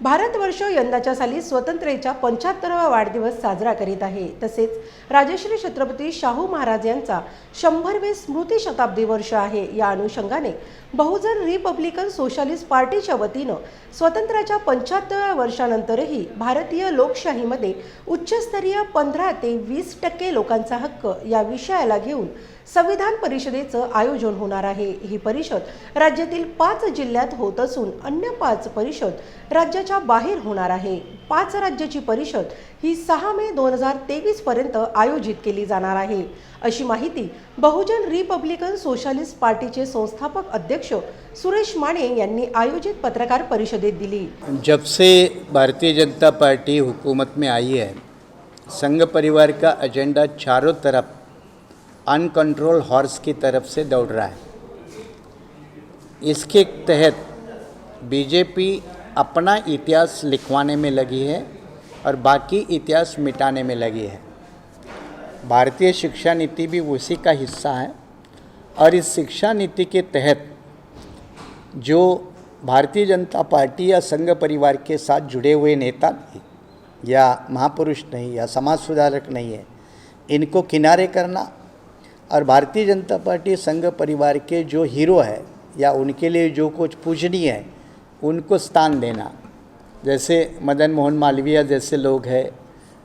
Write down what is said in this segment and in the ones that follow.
भारतवर्ष यंदाच्या साली स्वतंत्रतेचा 75वा वाढदिवस साजरा करीत आहे। तसेच राजश्री छत्रपती शाहू महाराज यांचा 100वे स्मृती शताब्दी वर्ष आहे। या अनुषंगाने बहुजन रिपब्लिकन सोशलिस्ट पार्टीच्या वतीने स्वतंत्रतेच्या 75व्या वर्षानंतरही भारतीय लोकशाहीमध्ये उच्चस्तरीय 15 ते 20% लोकांचा हक्क या विषयाला घेऊन संविधान परिषदेचं आयोजन होणार आहे। ही परिषद राज्यातील 5 जिल्ह्यात होत असून अन्य 5 परिषद राज्याच्या बाहेर होणार आहे। 5 राज्याची परिषद ही 6 मे 2023 पर्यंत आयोजित केली जाणार आहे, अशी माहिती बहुजन रिपब्लिकन सोशलिस्ट पार्टीचे संस्थापक अध्यक्ष सुरेश माने यांनी आयोजित पत्रकार परिषदेत दिली। जब से भारतीय जनता पार्टी हुकूमत में आई है, संघ परिवार का एजेंडा चारों तरफ अनकंट्रोल हॉर्स की तरफ से दौड़ रहा है। इसके तहत बीजेपी अपना इतिहास लिखवाने में लगी है और बाकी इतिहास मिटाने में लगी है। भारतीय शिक्षा नीति भी उसी का हिस्सा है और इस शिक्षा नीति के तहत जो भारतीय जनता पार्टी या संघ परिवार के साथ जुड़े हुए नेता या महापुरुष नहीं या समाज सुधारक नहीं है, इनको किनारे करना और भारतीय जनता पार्टी संघ परिवार के जो हीरो है या उनके लिए जो कुछ पूजनीय है उनको स्थान देना, जैसे मदन मोहन मालवीय जैसे लोग हैं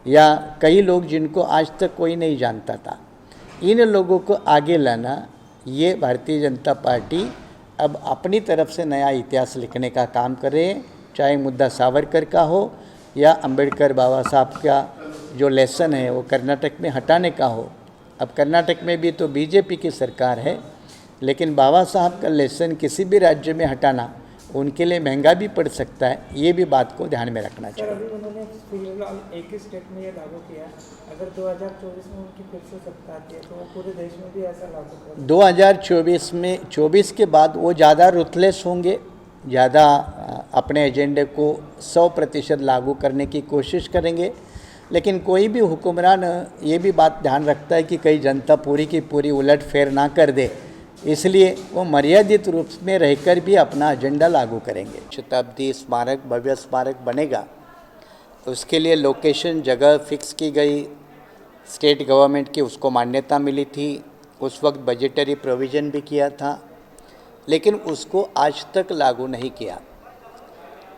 या कई लोग जिनको आज तक कोई नहीं जानता था, इन लोगों को आगे लाना, ये भारतीय जनता पार्टी अब अपनी तरफ से नया इतिहास लिखने का काम कर रहे हैं। चाहे मुद्दा सावरकर का हो या अंबेडकर बाबा साहब का जो लेसन है वो कर्नाटक में हटाने का हो। अब कर्नाटक में भी तो बीजेपी की सरकार है, लेकिन बाबा साहब का लेसन किसी भी राज्य में हटाना उनके लिए महंगा भी पड़ सकता है। ये भी बात को ध्यान में रखना चाहिए। अभी उन्होंने फिलहाल एक ही स्टेट में ये लागू किया, अगर 2024 में उनकी फिर से सत्ता आती है तो वो पूरे देश में भी ऐसा लागू करेंगे। 2024 में 24 के बाद वो ज़्यादा रुथलेस होंगे, ज़्यादा अपने एजेंडे को 100% लागू करने की कोशिश करेंगे। लेकिन कोई भी हुक्मरान ये भी बात ध्यान रखता है कि कई जनता पूरी की पूरी उलट फेर ना कर दे, इसलिए वो मर्यादित रूप में रहकर भी अपना एजेंडा लागू करेंगे। शताब्दी स्मारक भव्य स्मारक बनेगा तो उसके लिए लोकेशन जगह फिक्स की गई, स्टेट गवर्नमेंट की उसको मान्यता मिली थी, उस वक्त बजटरी प्रोविज़न भी किया था, लेकिन उसको आज तक लागू नहीं किया।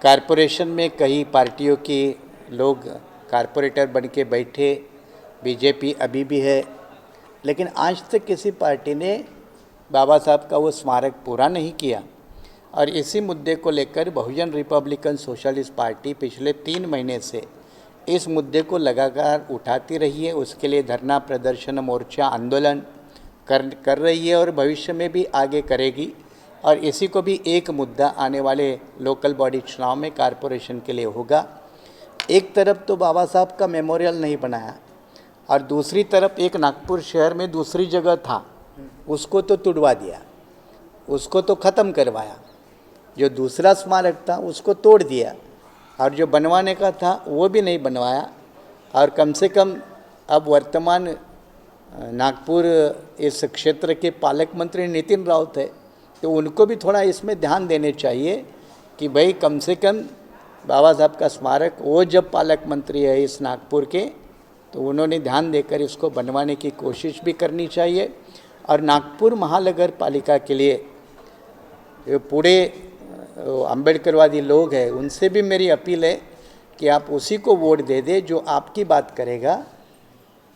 कारपोरेशन में कई पार्टियों के लोग कारपोरेटर बन के बैठे, बीजेपी अभी भी है, लेकिन आज तक किसी पार्टी ने बाबा साहब का वो स्मारक पूरा नहीं किया। और इसी मुद्दे को लेकर बहुजन रिपब्लिकन सोशलिस्ट पार्टी पिछले 3 महीने से इस मुद्दे को लगातार उठाती रही है। उसके लिए धरना प्रदर्शन मोर्चा आंदोलन कर रही है और भविष्य में भी आगे करेगी। और इसी को भी एक मुद्दा आने वाले लोकल बॉडी चुनाव में कारपोरेशन के लिए होगा। एक तरफ तो बाबा साहब का मेमोरियल नहीं बनाया और दूसरी तरफ एक नागपुर शहर में दूसरी जगह था, उसको तो तुड़वा दिया, उसको तो ख़त्म करवाया। जो दूसरा स्मारक था उसको तोड़ दिया और जो बनवाने का था वो भी नहीं बनवाया। और कम से कम अब वर्तमान नागपुर इस क्षेत्र के पालक मंत्री नितिन राउत है, तो उनको भी थोड़ा इसमें ध्यान देने चाहिए कि भाई कम से कम बाबा साहब का स्मारक, वो जब पालक मंत्री है इस नागपुर के, तो उन्होंने ध्यान देकर इसको बनवाने की कोशिश भी करनी चाहिए। और नागपुर महानगर पालिका के लिए पूरे अंबेडकरवादी लोग हैं, उनसे भी मेरी अपील है कि आप उसी को वोट दे दे जो आपकी बात करेगा,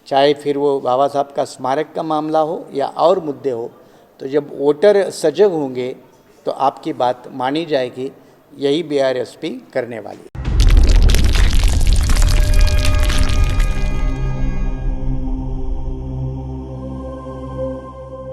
चाहे फिर वो बाबा साहब का स्मारक का मामला हो या और मुद्दे हो। तो जब वोटर सजग होंगे तो आपकी बात मानी जाएगी। यही बीआरएसपी करने वाली।